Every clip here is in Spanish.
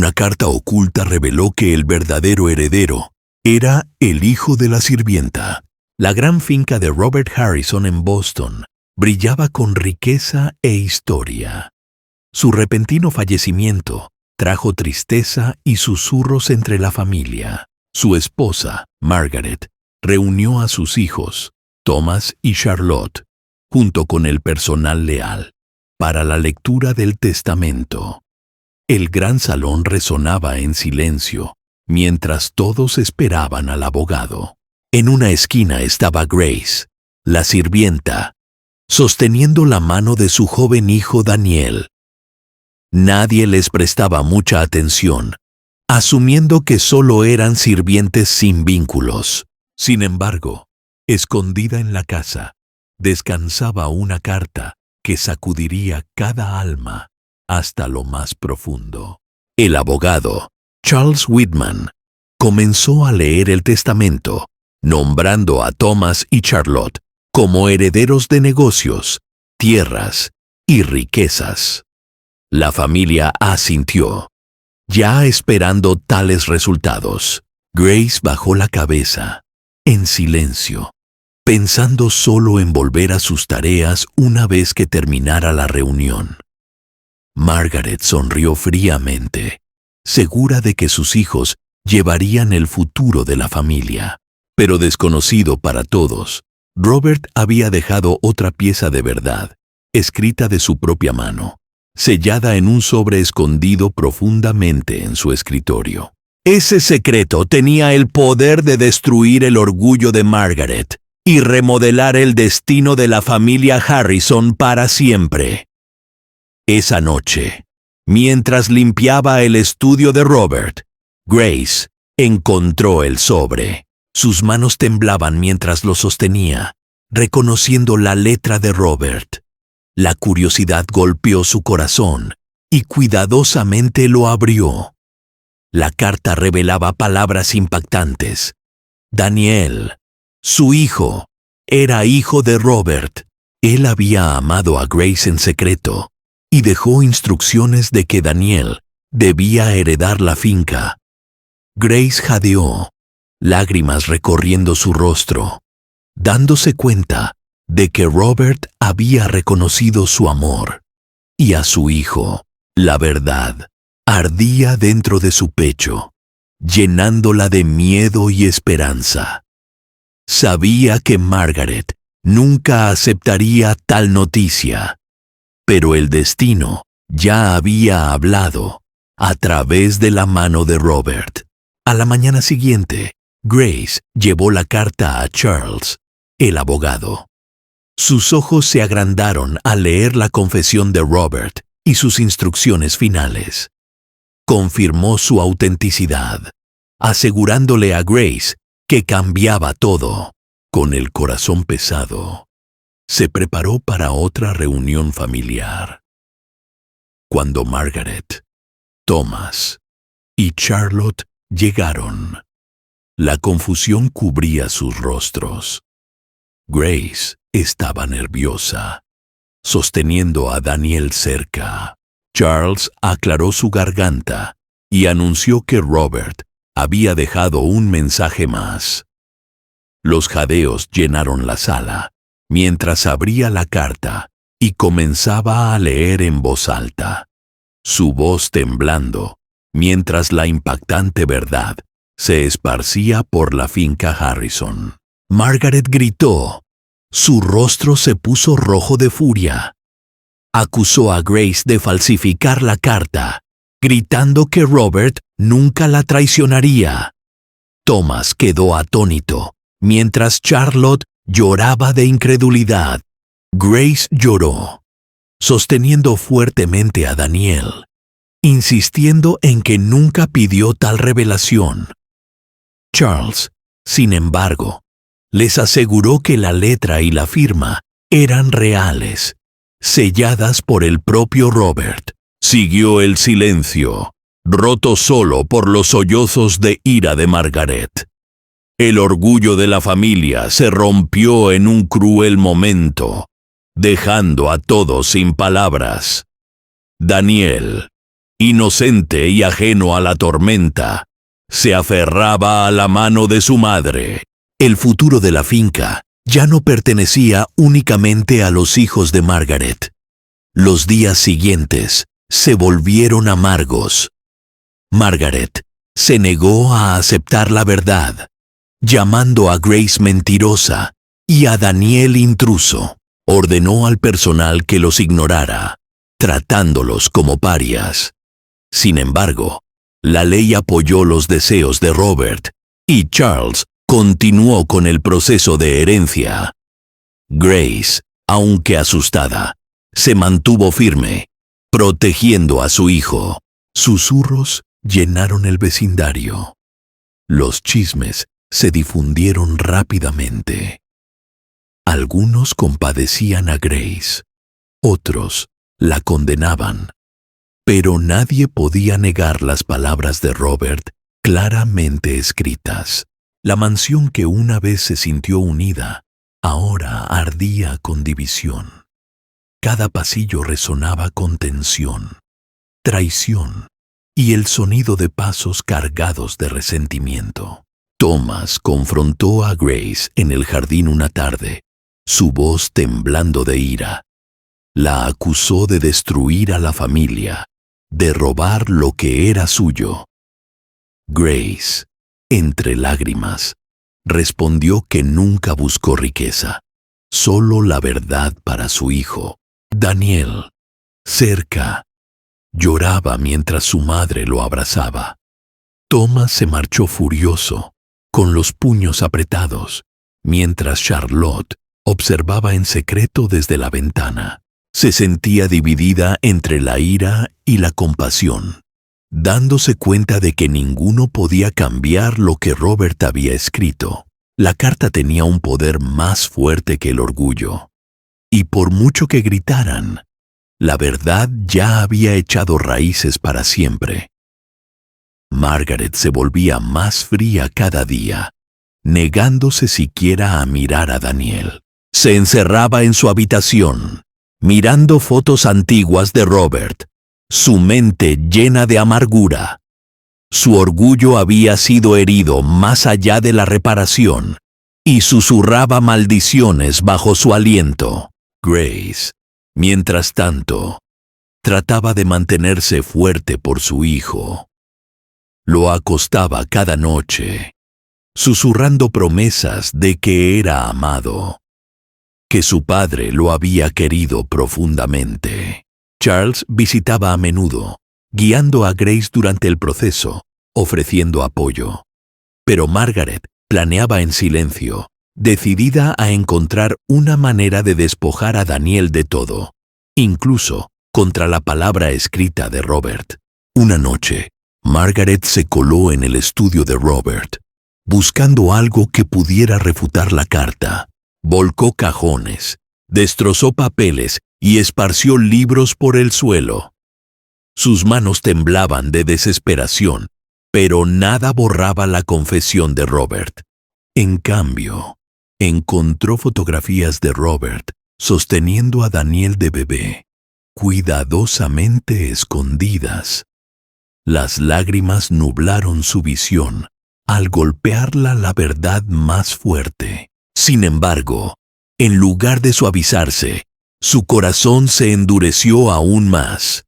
Una carta oculta reveló que el verdadero heredero era el hijo de la sirvienta. La gran finca de Robert Harrison en Boston brillaba con riqueza e historia. Su repentino fallecimiento trajo tristeza y susurros entre la familia. Su esposa, Margaret, reunió a sus hijos, Thomas y Charlotte, junto con el personal leal, para la lectura del testamento. El gran salón resonaba en silencio, mientras todos esperaban al abogado. En una esquina estaba Grace, la sirvienta, sosteniendo la mano de su joven hijo Daniel. Nadie les prestaba mucha atención, asumiendo que solo eran sirvientes sin vínculos. Sin embargo, escondida en la casa, descansaba una carta que sacudiría cada alma hasta lo más profundo. El abogado, Charles Whitman, comenzó a leer el testamento, nombrando a Thomas y Charlotte como herederos de negocios, tierras y riquezas. La familia asintió, ya esperando tales resultados. Grace bajó la cabeza, en silencio, pensando solo en volver a sus tareas una vez que terminara la reunión. Margaret sonrió fríamente, segura de que sus hijos llevarían el futuro de la familia. Pero desconocido para todos, Robert había dejado otra pieza de verdad, escrita de su propia mano, sellada en un sobre escondido profundamente en su escritorio. Ese secreto tenía el poder de destruir el orgullo de Margaret y remodelar el destino de la familia Harrison para siempre. Esa noche, mientras limpiaba el estudio de Robert, Grace encontró el sobre. Sus manos temblaban mientras lo sostenía, reconociendo la letra de Robert. La curiosidad golpeó su corazón y cuidadosamente lo abrió. La carta revelaba palabras impactantes. Daniel, su hijo, era hijo de Robert. Él había amado a Grace en secreto y dejó instrucciones de que Daniel debía heredar la finca. Grace jadeó, lágrimas recorriendo su rostro, dándose cuenta de que Robert había reconocido su amor, y a su hijo. La verdad ardía dentro de su pecho, llenándola de miedo y esperanza. Sabía que Margaret nunca aceptaría tal noticia, pero el destino ya había hablado a través de la mano de Robert. A la mañana siguiente, Grace llevó la carta a Charles, el abogado. Sus ojos se agrandaron al leer la confesión de Robert y sus instrucciones finales. Confirmó su autenticidad, asegurándole a Grace que cambiaba todo. Con el corazón pesado, se preparó para otra reunión familiar. Cuando Margaret, Thomas y Charlotte llegaron, la confusión cubría sus rostros. Grace estaba nerviosa, sosteniendo a Daniel cerca. Charles aclaró su garganta y anunció que Robert había dejado un mensaje más. Los jadeos llenaron la sala, mientras abría la carta y comenzaba a leer en voz alta, su voz temblando, mientras la impactante verdad se esparcía por la finca Harrison. Margaret gritó. Su rostro se puso rojo de furia. Acusó a Grace de falsificar la carta, gritando que Robert nunca la traicionaría. Thomas quedó atónito, mientras Charlotte lloraba de incredulidad. Grace lloró, sosteniendo fuertemente a Daniel, insistiendo en que nunca pidió tal revelación. Charles, sin embargo, les aseguró que la letra y la firma eran reales, selladas por el propio Robert. Siguió el silencio, roto solo por los sollozos de ira de Margaret. El orgullo de la familia se rompió en un cruel momento, dejando a todos sin palabras. Daniel, inocente y ajeno a la tormenta, se aferraba a la mano de su madre. El futuro de la finca ya no pertenecía únicamente a los hijos de Margaret. Los días siguientes se volvieron amargos. Margaret se negó a aceptar la verdad, llamando a Grace mentirosa y a Daniel intruso. Ordenó al personal que los ignorara, tratándolos como parias. Sin embargo, la ley apoyó los deseos de Robert y Charles continuó con el proceso de herencia. Grace, aunque asustada, se mantuvo firme, protegiendo a su hijo. Susurros llenaron el vecindario. Los chismes se difundieron rápidamente. Algunos compadecían a Grace, otros la condenaban, pero nadie podía negar las palabras de Robert claramente escritas. La mansión que una vez se sintió unida, ahora ardía con división. Cada pasillo resonaba con tensión, traición y el sonido de pasos cargados de resentimiento. Thomas confrontó a Grace en el jardín una tarde, su voz temblando de ira. La acusó de destruir a la familia, de robar lo que era suyo. Grace, entre lágrimas, respondió que nunca buscó riqueza, solo la verdad para su hijo. Daniel, cerca, lloraba mientras su madre lo abrazaba. Thomas se marchó furioso, con los puños apretados, mientras Charlotte observaba en secreto desde la ventana. Se sentía dividida entre la ira y la compasión, dándose cuenta de que ninguno podía cambiar lo que Robert había escrito. La carta tenía un poder más fuerte que el orgullo, y por mucho que gritaran, la verdad ya había echado raíces para siempre. Margaret se volvía más fría cada día, negándose siquiera a mirar a Daniel. Se encerraba en su habitación, mirando fotos antiguas de Robert, su mente llena de amargura. Su orgullo había sido herido más allá de la reparación, y susurraba maldiciones bajo su aliento. Grace, mientras tanto, trataba de mantenerse fuerte por su hijo. Lo acostaba cada noche, susurrando promesas de que era amado, que su padre lo había querido profundamente. Charles visitaba a menudo, guiando a Grace durante el proceso, ofreciendo apoyo. Pero Margaret planeaba en silencio, decidida a encontrar una manera de despojar a Daniel de todo, incluso contra la palabra escrita de Robert. Una noche, Margaret se coló en el estudio de Robert, buscando algo que pudiera refutar la carta. Volcó cajones, destrozó papeles y esparció libros por el suelo. Sus manos temblaban de desesperación, pero nada borraba la confesión de Robert. En cambio, encontró fotografías de Robert sosteniendo a Daniel de bebé, cuidadosamente escondidas. Las lágrimas nublaron su visión al golpearla la verdad más fuerte. Sin embargo, en lugar de suavizarse, su corazón se endureció aún más.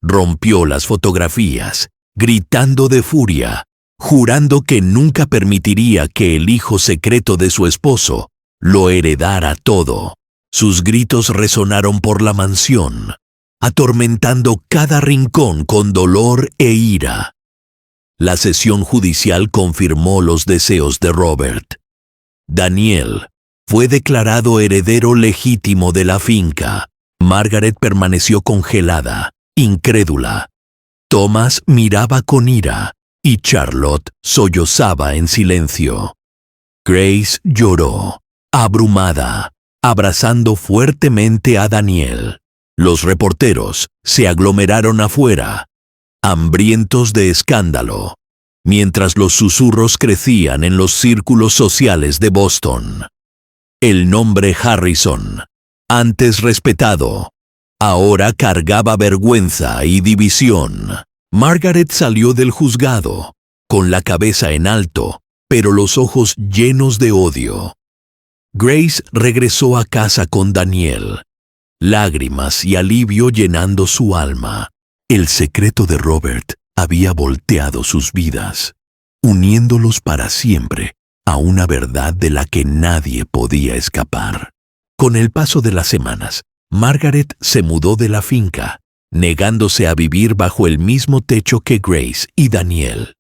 Rompió las fotografías, gritando de furia, jurando que nunca permitiría que el hijo secreto de su esposo lo heredara todo. Sus gritos resonaron por la mansión, atormentando cada rincón con dolor e ira. La sesión judicial confirmó los deseos de Robert. Daniel fue declarado heredero legítimo de la finca. Margaret permaneció congelada, incrédula. Thomas miraba con ira y Charlotte sollozaba en silencio. Grace lloró, abrumada, abrazando fuertemente a Daniel. Los reporteros se aglomeraron afuera, hambrientos de escándalo, mientras los susurros crecían en los círculos sociales de Boston. El nombre Harrison, antes respetado, Ahora cargaba vergüenza y división. Margaret salió del juzgado, con la cabeza en alto, pero los ojos llenos de odio. Grace regresó a casa con Daniel, lágrimas y alivio llenando su alma. El secreto de Robert había volteado sus vidas, uniéndolos para siempre a una verdad de la que nadie podía escapar. Con el paso de las semanas, Margaret se mudó de la finca, negándose a vivir bajo el mismo techo que Grace y Daniel.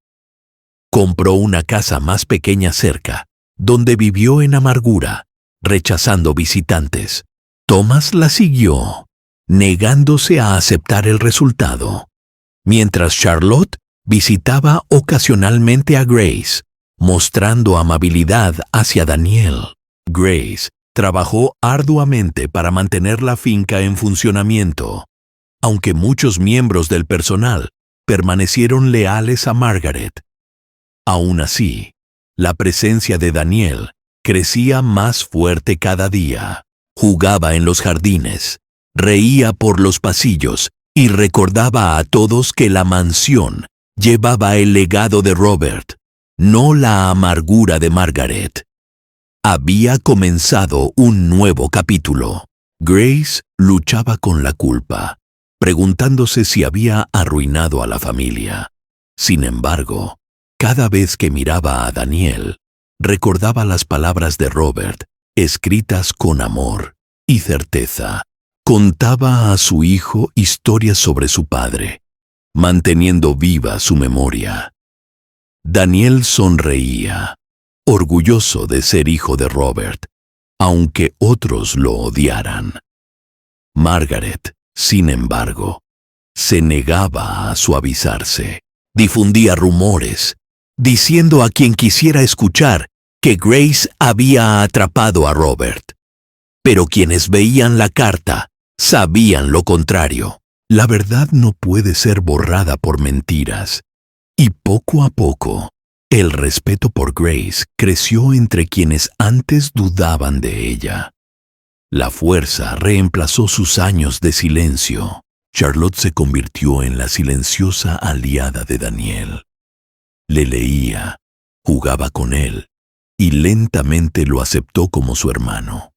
Compró una casa más pequeña cerca, donde vivió en amargura, rechazando visitantes. Thomas la siguió, negándose a aceptar el resultado, mientras Charlotte visitaba ocasionalmente a Grace, mostrando amabilidad hacia Daniel. Grace trabajó arduamente para mantener la finca en funcionamiento, aunque muchos miembros del personal permanecieron leales a Margaret. Aún así, la presencia de Daniel crecía más fuerte cada día. Jugaba en los jardines, reía por los pasillos y recordaba a todos que la mansión llevaba el legado de Robert, no la amargura de Margaret. Había comenzado un nuevo capítulo. Grace luchaba con la culpa, preguntándose si había arruinado a la familia. Sin embargo, cada vez que miraba a Daniel, recordaba las palabras de Robert, escritas con amor y certeza. Contaba a su hijo historias sobre su padre, manteniendo viva su memoria. Daniel sonreía, orgulloso de ser hijo de Robert, aunque otros lo odiaran. Margaret, sin embargo, se negaba a suavizarse. Difundía rumores, diciendo a quien quisiera escuchar que Grace había atrapado a Robert. Pero quienes veían la carta sabían lo contrario. La verdad no puede ser borrada por mentiras. Y poco a poco, el respeto por Grace creció entre quienes antes dudaban de ella. La fuerza reemplazó sus años de silencio. Charlotte se convirtió en la silenciosa aliada de Daniel. Le leía, jugaba con él, y lentamente lo aceptó como su hermano.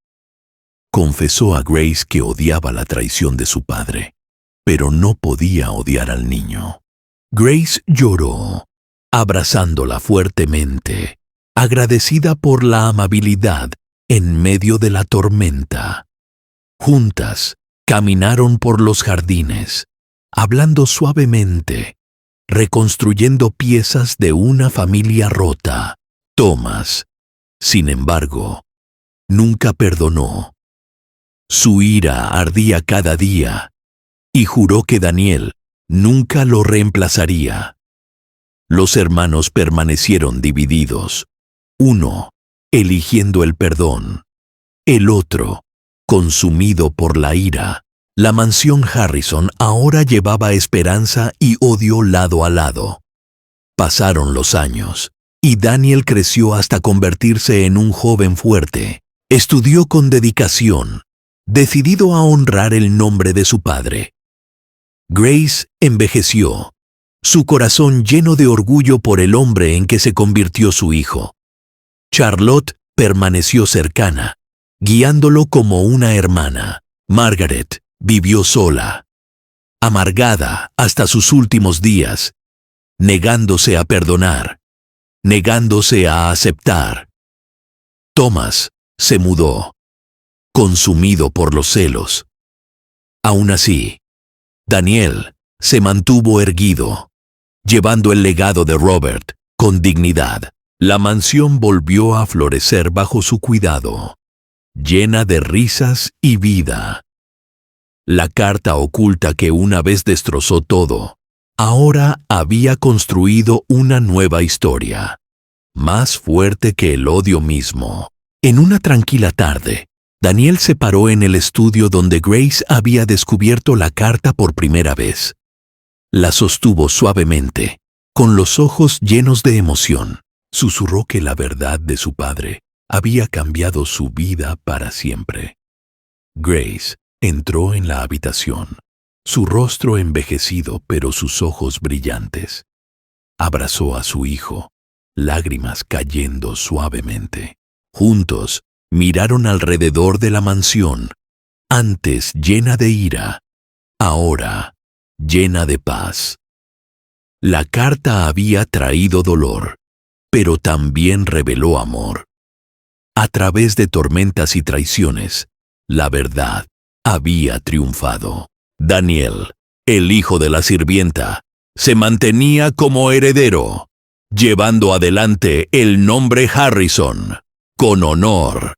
Confesó a Grace que odiaba la traición de su padre, pero no podía odiar al niño. Grace lloró, abrazándola fuertemente, agradecida por la amabilidad en medio de la tormenta. Juntas, caminaron por los jardines, hablando suavemente, reconstruyendo piezas de una familia rota. Thomas, sin embargo, nunca perdonó. Su ira ardía cada día, y juró que Daniel nunca lo reemplazaría. Los hermanos permanecieron divididos, uno eligiendo el perdón, el otro consumido por la ira. La mansión Harrison ahora llevaba esperanza y odio lado a lado. Pasaron los años, y Daniel creció hasta convertirse en un joven fuerte. Estudió con dedicación, decidido a honrar el nombre de su padre. Grace envejeció, su corazón lleno de orgullo por el hombre en que se convirtió su hijo. Charlotte permaneció cercana, guiándolo como una hermana. Margaret vivió sola, amargada hasta sus últimos días, negándose a perdonar, negándose a aceptar. Thomas se mudó, consumido por los celos. Aún así, Daniel se mantuvo erguido, llevando el legado de Robert con dignidad. La mansión volvió a florecer bajo su cuidado, llena de risas y vida. La carta oculta que una vez destrozó todo, ahora había construido una nueva historia, más fuerte que el odio mismo. En una tranquila tarde, Daniel se paró en el estudio donde Grace había descubierto la carta por primera vez. La sostuvo suavemente, con los ojos llenos de emoción. Susurró que la verdad de su padre había cambiado su vida para siempre. Grace Entró en la habitación, su rostro envejecido pero sus ojos brillantes. Abrazó a su hijo, lágrimas cayendo suavemente. Juntos miraron alrededor de la mansión, antes llena de ira, ahora llena de paz. La carta había traído dolor, pero también reveló amor. A través de tormentas y traiciones, la verdad había triunfado. Daniel, el hijo de la sirvienta, se mantenía como heredero, llevando adelante el nombre Harrison, con honor